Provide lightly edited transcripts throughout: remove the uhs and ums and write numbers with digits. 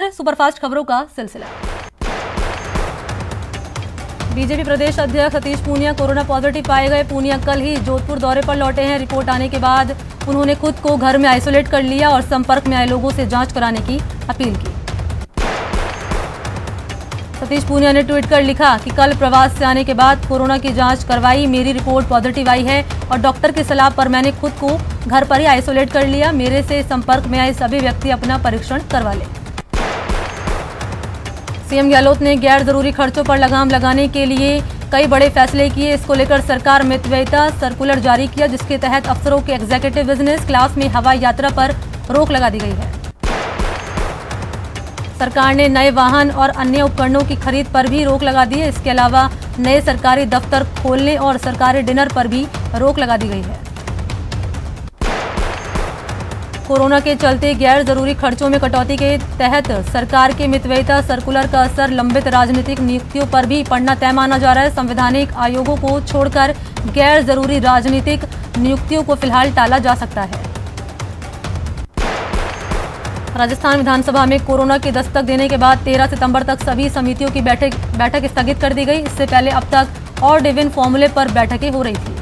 है सुपरफास्ट खबरों का सिलसिला। बीजेपी प्रदेश अध्यक्ष सतीश पूनिया कोरोना पॉजिटिव पाए गए। पूनिया कल ही जोधपुर दौरे पर लौटे हैं। रिपोर्ट आने के बाद उन्होंने खुद को घर में आइसोलेट कर लिया और संपर्क में आए लोगों से जांच कराने की अपील की। सतीश पूनिया ने ट्वीट कर लिखा कि कल प्रवास से आने के बाद कोरोना की जांच करवाई, मेरी रिपोर्ट पॉजिटिव आई है और डॉक्टर की सलाह पर मैंने खुद को घर पर ही आइसोलेट कर लिया। मेरे से संपर्क में आए सभी व्यक्ति अपना परीक्षण करवा लें। सीएम गहलोत ने गैर जरूरी खर्चों पर लगाम लगाने के लिए कई बड़े फैसले किए। इसको लेकर सरकार मितव्ययिता सर्कुलर जारी किया, जिसके तहत अफसरों के एग्जीक्यूटिव बिजनेस क्लास में हवाई यात्रा पर रोक लगा दी गई है। सरकार ने नए वाहन और अन्य उपकरणों की खरीद पर भी रोक लगा दी है। इसके अलावा नए सरकारी दफ्तर खोलने और सरकारी डिनर पर भी रोक लगा दी गई है। कोरोना के चलते गैर जरूरी खर्चों में कटौती के तहत सरकार के मितव्ययिता सर्कुलर का असर लंबित राजनीतिक नियुक्तियों पर भी पड़ना तय माना जा रहा है। संवैधानिक आयोगों को छोड़कर गैर जरूरी राजनीतिक नियुक्तियों को फिलहाल टाला जा सकता है। राजस्थान विधानसभा में कोरोना की दस्तक देने के बाद 13 सितंबर तक सभी समितियों की बैठक स्थगित कर दी गई। इससे पहले अब तक ऑड इवन फॉर्मूले पर बैठकें हो रही थी।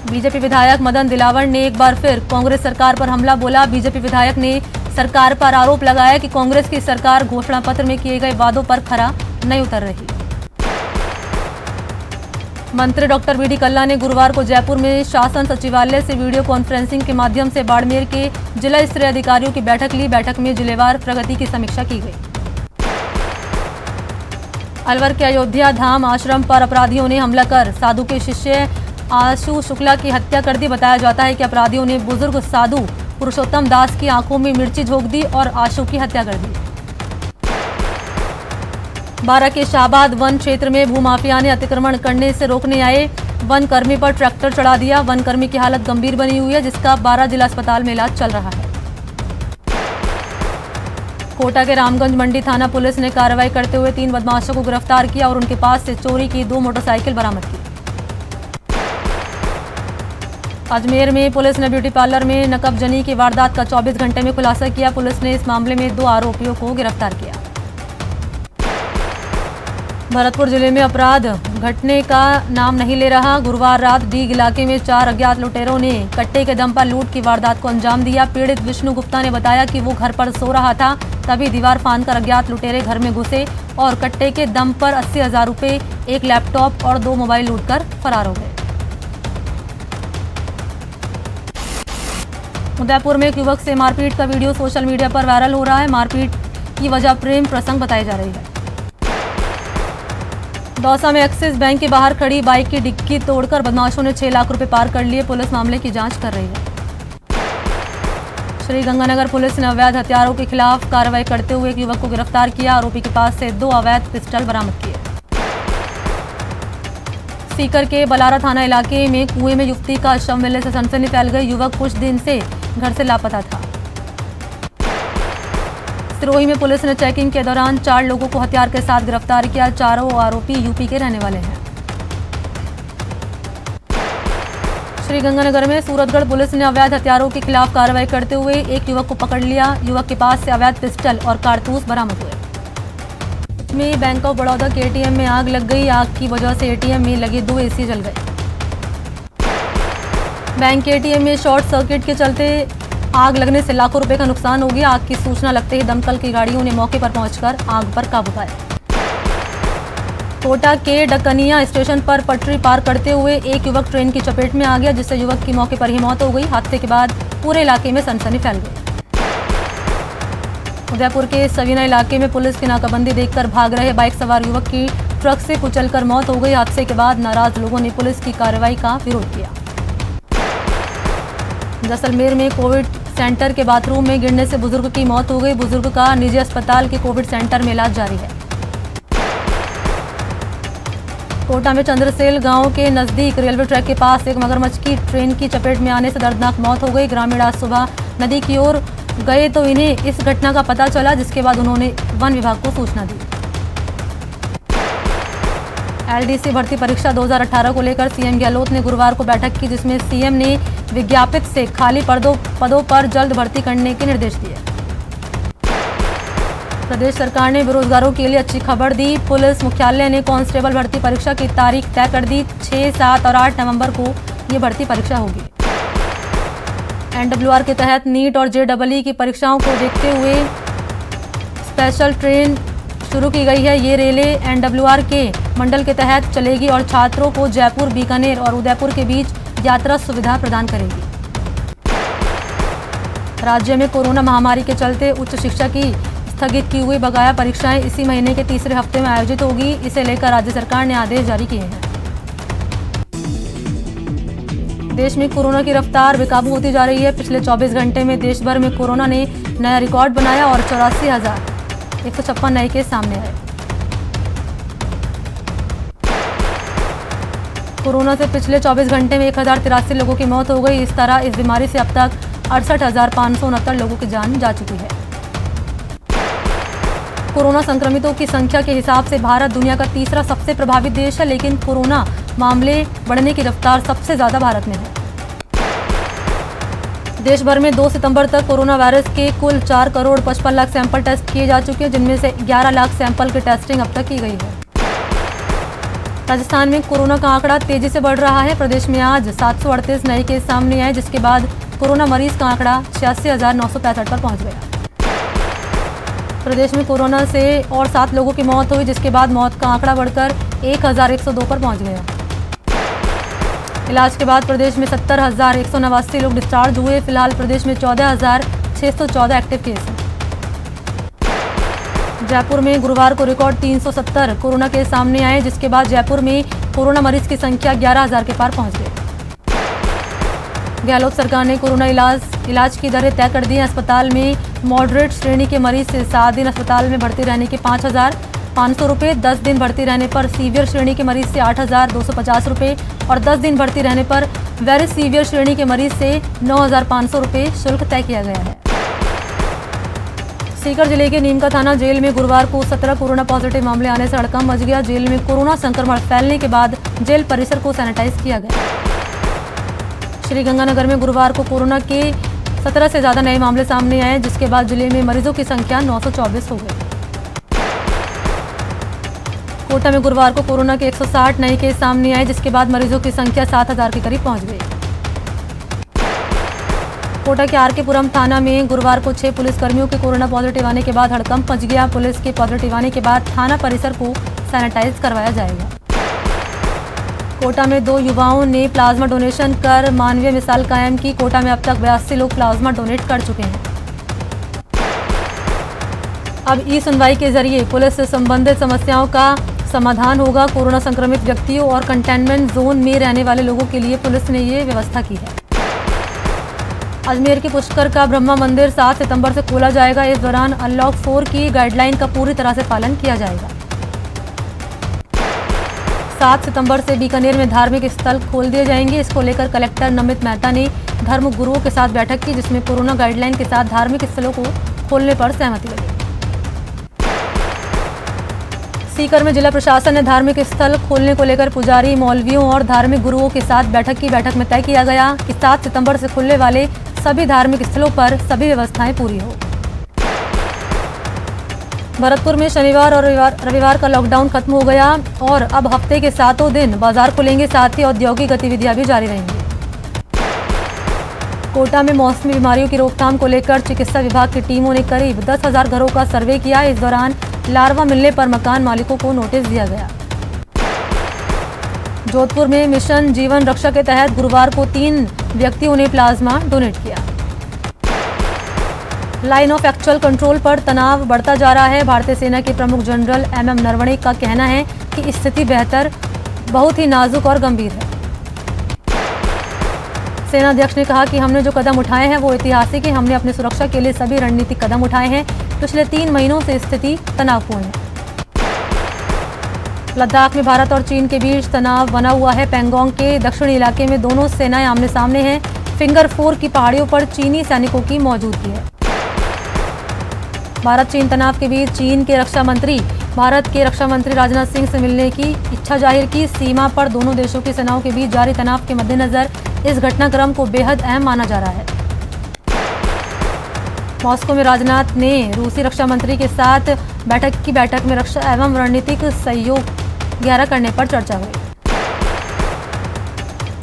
बीजेपी विधायक मदन दिलावर ने एक बार फिर कांग्रेस सरकार पर हमला बोला। बीजेपी विधायक ने सरकार पर आरोप लगाया कि कांग्रेस की सरकार घोषणा पत्र में किए गए वादों पर खरा नहीं उतर रही। मंत्री डॉक्टर वी डी कल्ला ने गुरुवार को जयपुर में शासन सचिवालय से वीडियो कॉन्फ्रेंसिंग के माध्यम से बाड़मेर के जिला स्तरीय अधिकारियों की बैठक ली। बैठक में जिलेवार प्रगति की समीक्षा की गई। अलवर के अयोध्या धाम आश्रम पर अपराधियों ने हमला कर साधु के शिष्य आशु शुक्ला की हत्या कर दी। बताया जाता है कि अपराधियों ने बुजुर्ग साधु पुरुषोत्तम दास की आंखों में मिर्ची झोंक दी और आशु की हत्या कर दी। बारा के शाहबाद वन क्षेत्र में भूमाफिया ने अतिक्रमण करने से रोकने आए वन कर्मी पर ट्रैक्टर चढ़ा दिया। वन कर्मी की हालत गंभीर बनी हुई है, जिसका बारा जिला अस्पताल में इलाज चल रहा है। कोटा के रामगंज मंडी थाना पुलिस ने कार्रवाई करते हुए 3 बदमाशों को गिरफ्तार किया और उनके पास से चोरी की 2 मोटरसाइकिल बरामद की। अजमेर में पुलिस ने ब्यूटी पार्लर में नकबजनी की वारदात का 24 घंटे में खुलासा किया। पुलिस ने इस मामले में 2 आरोपियों को गिरफ्तार किया। भरतपुर जिले में अपराध घटने का नाम नहीं ले रहा। गुरुवार रात डीग इलाके में 4 अज्ञात लुटेरों ने कट्टे के दम पर लूट की वारदात को अंजाम दिया। पीड़ित विष्णु गुप्ता ने बताया कि वो घर पर सो रहा था, तभी दीवार फांदकर अज्ञात लुटेरे घर में घुसे और कट्टे के दम पर 80,000 रुपये, 1 लैपटॉप और 2 मोबाइल लूटकर फरार हो गए। उदयपुर में एक युवक से मारपीट का वीडियो सोशल मीडिया पर वायरल हो रहा है। मारपीट की वजह प्रेम प्रसंग बताई जा रही है। दौसा में एक्सिस बैंक के बाहर खड़ी बाइक की डिक्की तोड़कर बदमाशों ने 6 लाख रुपए पार कर लिए। पुलिस मामले की जांच कर रही है। श्रीगंगानगर पुलिस ने अवैध हथियारों के खिलाफ कार्रवाई करते हुए एक युवक को गिरफ्तार किया। आरोपी के पास से 2 अवैध पिस्टल बरामद किए। सीकर के बलारा थाना इलाके में कुएं में युवती का शव मिलने से सनसनी फैल गई। युवक कुछ दिन से घर से लापता था। सिरोही में पुलिस ने चेकिंग के दौरान 4 लोगों को हथियार के साथ गिरफ्तार किया। चारों आरोपी यूपी के रहने वाले हैं। श्रीगंगानगर में सूरतगढ़ पुलिस ने अवैध हथियारों के खिलाफ कार्रवाई करते हुए एक युवक को पकड़ लिया। युवक के पास से अवैध पिस्टल और कारतूस बरामद हुए। में बैंक ऑफ बड़ौदा के एटीएम में आग लग गई। आग की वजह से एटीएम में लगे 2 एसी जल गए। बैंक के एटीएम में शॉर्ट सर्किट के चलते आग लगने से लाखों रुपए का नुकसान हो गया। आग की सूचना लगते ही दमकल की गाड़ियों ने मौके पर पहुंचकर आग पर काबू पाया। कोटा के डकनिया स्टेशन पर पटरी पार करते हुए एक युवक ट्रेन की चपेट में आ गया, जिससे युवक की मौके पर ही मौत हो गई। हादसे के बाद पूरे इलाके में सनसनी फैल गई। उदयपुर के सवीना इलाके में पुलिस की नाकाबंदी देखकर भाग रहे बाइक सवार युवक की ट्रक से कुचलकर मौत हो गई। हादसे के बाद नाराज लोगों ने पुलिस की कार्रवाई का विरोध किया। जैसलमेर में कोविड सेंटर के बाथरूम में गिरने से बुजुर्ग की मौत हो गई। बुजुर्ग का निजी अस्पताल के कोविड सेंटर में इलाज जारी है। कोटा में चंद्रसेल गांव के नजदीक रेलवे ट्रैक के पास एक मगरमच्छ की ट्रेन की चपेट में आने से दर्दनाक मौत हो गई। ग्रामीण आज सुबह नदी की ओर गए तो इन्हें इस घटना का पता चला, जिसके बाद उन्होंने वन विभाग को सूचना दी। एलडीसी भर्ती परीक्षा 2018 को लेकर सीएम गहलोत ने गुरुवार को बैठक की, जिसमें सीएम ने विज्ञापित से खाली पदों पर जल्द भर्ती करने के निर्देश दिए। प्रदेश सरकार ने बेरोजगारों के लिए अच्छी खबर दी। पुलिस मुख्यालय ने कांस्टेबल भर्ती परीक्षा की तारीख तय कर दी। 6, 7 और 8 नवंबर को ये भर्ती परीक्षा होगी। NWR के तहत नीट और JEE की परीक्षाओं को देखते हुए स्पेशल ट्रेन शुरू की गई है। ये रेलें NWR के मंडल के तहत चलेगी और छात्रों को जयपुर, बीकानेर और उदयपुर के बीच यात्रा सुविधा प्रदान करेगी। राज्य में कोरोना महामारी के चलते उच्च शिक्षा की स्थगित की हुई बकाया परीक्षाएं इसी महीने के तीसरे हफ्ते में आयोजित होगी। इसे लेकर राज्य सरकार ने आदेश जारी किए हैं। देश में कोरोना की रफ्तार बेकाबू होती जा रही है। पिछले 24 घंटे में देश भर में कोरोना ने नया रिकॉर्ड बनाया और 84,156 नए केस सामने आए। कोरोना से पिछले 24 घंटे में 1083 लोगों की मौत हो गई। इस तरह इस बीमारी से अब तक 68,569 लोगों की जान जा चुकी है। कोरोना संक्रमितों की संख्या के हिसाब से भारत दुनिया का तीसरा सबसे प्रभावित देश है, लेकिन कोरोना मामले बढ़ने की रफ्तार सबसे ज्यादा भारत में है। देश भर में 2 सितंबर तक कोरोना वायरस के कुल 4 करोड़ 55 लाख सैंपल टेस्ट किए जा चुके हैं, जिनमें से 11 लाख सैंपल की टेस्टिंग अब तक की गई है। राजस्थान में कोरोना का आंकड़ा तेजी से बढ़ रहा है। प्रदेश में आज 738 नए केस सामने आए, जिसके बाद कोरोना मरीज का आंकड़ा 86,965 पर पहुंच गया। प्रदेश में कोरोना से और 7 लोगों की मौत हुई, जिसके बाद मौत का आंकड़ा बढ़कर 1,102 पर पहुंच गया। इलाज के बाद प्रदेश में 70,189 लोग डिस्चार्ज हुए। फिलहाल प्रदेश में 14,614 एक्टिव केस हैं। जयपुर में गुरुवार को रिकॉर्ड 370 कोरोना केस सामने आए, जिसके बाद जयपुर में कोरोना मरीज की संख्या 11,000 के पार पहुंच गई। गहलोत सरकार ने कोरोना इलाज की दरें तय कर दी हैं। अस्पताल में मॉडरेट श्रेणी के मरीज से 7 दिन अस्पताल में भर्ती रहने के 5,500 रुपये, 10 दिन भर्ती रहने पर सीवियर श्रेणी के मरीज से 8,250 रुपये और 10 दिन भर्ती रहने पर वेरी सीवियर श्रेणी के मरीज से 9,500 रुपये शुल्क तय किया गया है। सीकर जिले के नीमका थाना जेल में गुरुवार को 17 कोरोना पॉजिटिव मामले आने से हड़कंप मच गया। जेल में कोरोना संक्रमण फैलने के बाद जेल परिसर को सैनिटाइज किया गया। श्रीगंगानगर में गुरुवार को कोरोना के 17 से ज्यादा नए मामले सामने आए, जिसके बाद जिले में मरीजों की संख्या 924 हो गई। कोटा में गुरुवार को कोरोना के 160 नए केस सामने आए, जिसके बाद मरीजों की संख्या 7,000 के करीब पहुंच गई। कोटा के RK पुरम थाना में गुरुवार को 6 पुलिसकर्मियों के कोरोना पॉजिटिव आने के बाद हड़कंप मच गया। पुलिस के पॉजिटिव आने के बाद थाना परिसर को सैनिटाइज करवाया जाएगा। कोटा में 2 युवाओं ने प्लाज्मा डोनेशन कर मानवीय मिसाल कायम की। कोटा में अब तक 82 लोग प्लाज्मा डोनेट कर चुके हैं। अब ई-सुनवाई के जरिए पुलिस से संबंधित समस्याओं का समाधान होगा। कोरोना संक्रमित व्यक्तियों और कंटेनमेंट जोन में रहने वाले लोगों के लिए पुलिस ने ये व्यवस्था की है। अजमेर के पुष्कर का ब्रह्मा मंदिर 7 सितंबर से खोला जाएगा। इस दौरान अनलॉक 4 की गाइडलाइन का पूरी तरह से पालन किया जाएगा। 7 सितंबर से बीकानेर में धार्मिक स्थल खोल दिए जाएंगे। इसको लेकर कलेक्टर नमित मेहता ने धर्म गुरुओं के साथ बैठक की, जिसमें कोरोना गाइडलाइन के साथ धार्मिक स्थलों को खोलने पर सहमति लगी। सीकर में जिला प्रशासन ने धार्मिक स्थल खोलने को लेकर पुजारी, मौलवियों और धार्मिक गुरुओं के साथ बैठक की। बैठक में तय किया गया कि 7 सितंबर से खुलने वाले सभी धार्मिक स्थलों पर सभी व्यवस्थाएं पूरी हो। भरतपुर में शनिवार और रविवार का लॉकडाउन खत्म हो गया और अब हफ्ते के 7 दिन बाजार खुलेंगे, साथ ही औद्योगिक गतिविधियां भी जारी रहेंगी। कोटा में मौसमी बीमारियों की रोकथाम को लेकर चिकित्सा विभाग की टीमों ने करीब 10,000 घरों का सर्वे किया। इस दौरान लार्वा मिलने पर मकान मालिकों को नोटिस दिया गया। जोधपुर में मिशन जीवन रक्षा के तहत गुरुवार को 3 व्यक्तियों ने प्लाज्मा डोनेट किया। लाइन ऑफ एक्चुअल कंट्रोल पर तनाव बढ़ता जा रहा है। भारतीय सेना के प्रमुख जनरल MM नरवणे का कहना है कि स्थिति बेहतर, बहुत ही नाजुक और गंभीर है। सेनाध्यक्ष ने कहा कि हमने जो कदम उठाए हैं वो ऐतिहासिक है। हमने अपनी सुरक्षा के लिए सभी रणनीतिक कदम उठाए हैं। पिछले 3 महीनों से स्थिति तनावपूर्ण है। लद्दाख में भारत और चीन के बीच तनाव बना हुआ है। पैंगोंग के दक्षिणी इलाके में दोनों सेनाएं आमने सामने हैं। फिंगर 4 की पहाड़ियों पर चीनी सैनिकों की मौजूदगी है। भारत चीन तनाव के बीच चीन के भारत के रक्षा मंत्री राजनाथ सिंह से मिलने की इच्छा जाहिर की। सीमा पर दोनों देशों की सेनाओं के बीच जारी तनाव के मद्देनजर इस घटनाक्रम को बेहद अहम माना जा रहा है। मॉस्को में राजनाथ ने रूसी रक्षा मंत्री के साथ बैठक में रक्षा एवं रणनीतिक सहयोग गहरा करने पर चर्चा हुई।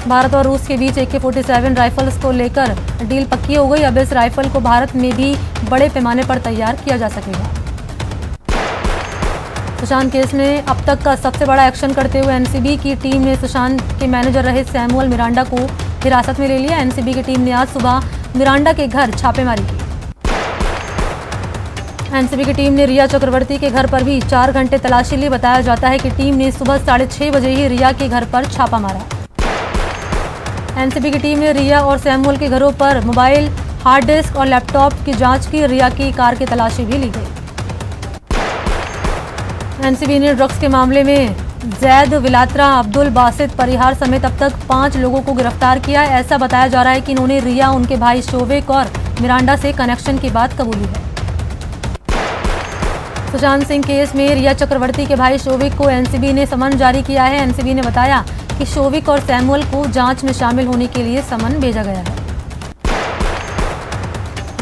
भारत और रूस के बीच AK-47 राइफल्स को लेकर डील पक्की हो गई। अब इस राइफल को भारत में भी बड़े पैमाने पर तैयार किया जा सकेगा। सुशांत केस में अब तक का सबसे बड़ा एक्शन करते हुए एनसीबी की टीम ने सुशांत के मैनेजर रहे सैमुअल मिरांडा को हिरासत में ले लिया। एनसीबी की टीम ने आज सुबह मिरांडा के घर छापेमारी की। एनसीबी की टीम ने रिया चक्रवर्ती के घर पर भी 4 घंटे तलाशी ली। बताया जाता है कि टीम ने सुबह 6:30 बजे ही रिया के घर पर छापा मारा। एनसीबी की टीम ने रिया और सैमुअल के घरों पर मोबाइल, हार्ड डिस्क और लैपटॉप की जांच की। रिया की कार की तलाशी भी ली गई। एनसीबी ने ड्रग्स के मामले में जैद, विलात्रा, अब्दुल बासित परिहार समेत अब तक 5 लोगों को गिरफ्तार किया है। ऐसा बताया जा रहा है कि इन्होंने रिया, उनके भाई शोविक और मिरांडा से कनेक्शन की बात कबूली है। सुशांत सिंह केस में रिया चक्रवर्ती के भाई शोविक को एनसीबी ने समन जारी किया है। एनसीबी ने बताया कि शोविक और सैमुअल को जांच में शामिल होने के लिए समन भेजा गया है।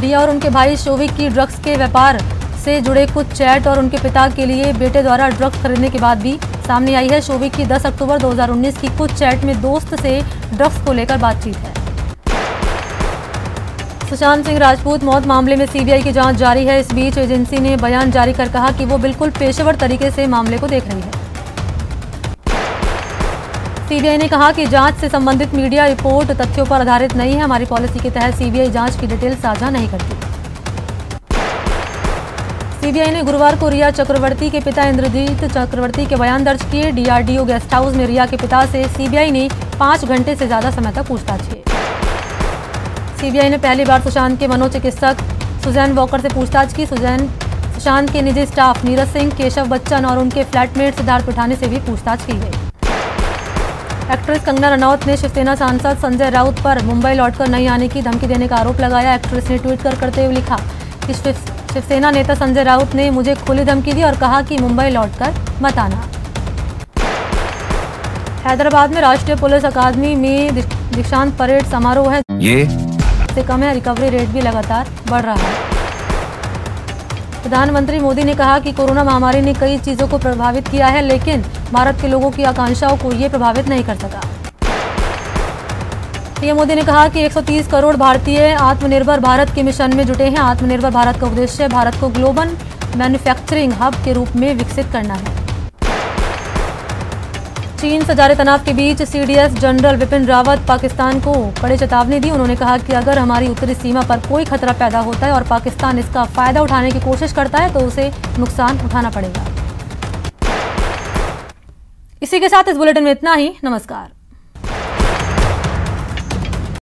रिया और उनके भाई शोविक की ड्रग्स के व्यापार से जुड़े कुछ चैट और उनके पिता के लिए बेटे द्वारा ड्रग्स खरीदने की बात भी सामने आई है। शोविक की 10 अक्टूबर 2019 की कुछ चैट में दोस्त से ड्रग्स को लेकर बातचीत है। सुशांत सिंह राजपूत मौत मामले में सीबीआई की जांच जारी है। इस बीच एजेंसी ने बयान जारी कर कहा कि वो बिल्कुल पेशेवर तरीके से मामले को देख रही है। सीबीआई ने कहा कि जांच से संबंधित मीडिया रिपोर्ट तथ्यों पर आधारित नहीं है। हमारी पॉलिसी के तहत सीबीआई जांच की डिटेल साझा नहीं करती। सीबीआई ने गुरुवार को रिया चक्रवर्ती के पिता इंद्रजीत चक्रवर्ती के बयान दर्ज किए। डीआरडीओ गेस्ट हाउस में रिया के पिता से सीबीआई ने 5 घंटे से ज्यादा समय तक पूछताछ की। सीबीआई ने पहली बार सुशांत के मनोचिकित्सक सुजैन वॉकर से पूछताछ की। सुशांत के निजी स्टाफ नीरज सिंह, केशव बच्चन और उनके फ्लैटमेट सिद्धार्थ पिठानी से भी पूछताछ की गई। एक्ट्रेस कंगना रनौत ने शिवसेना सांसद संजय राउत पर मुंबई लौटकर नहीं आने की धमकी देने का आरोप लगाया। एक्ट्रेस ने ट्वीट करते हुए लिखा कि शिवसेना नेता संजय राउत ने मुझे खुली धमकी दी और कहा कि मुंबई लौटकर मत आना। हैदराबाद में राष्ट्रीय पुलिस अकादमी में दीक्षांत परेड समारोह है। ये से कम है। रिकवरी रेट भी लगातार बढ़ रहा है। प्रधानमंत्री मोदी ने कहा कि कोरोना महामारी ने कई चीजों को प्रभावित किया है, लेकिन भारत के लोगों की आकांक्षाओं को ये प्रभावित नहीं कर सका। पीएम मोदी ने कहा कि 130 करोड़ भारतीय आत्मनिर्भर भारत के मिशन में जुटे हैं। आत्मनिर्भर भारत का उद्देश्य भारत को ग्लोबल मैन्युफैक्चरिंग हब के रूप में विकसित करना है। चीन से जारी तनाव के बीच सीडीएस जनरल विपिन रावत पाकिस्तान को कड़ी चेतावनी दी। उन्होंने कहा कि अगर हमारी उत्तरी सीमा पर कोई खतरा पैदा होता है और पाकिस्तान इसका फायदा उठाने की कोशिश करता है तो उसे नुकसान उठाना पड़ेगा। इसी के साथ इस बुलेटिन में इतना ही। नमस्कार।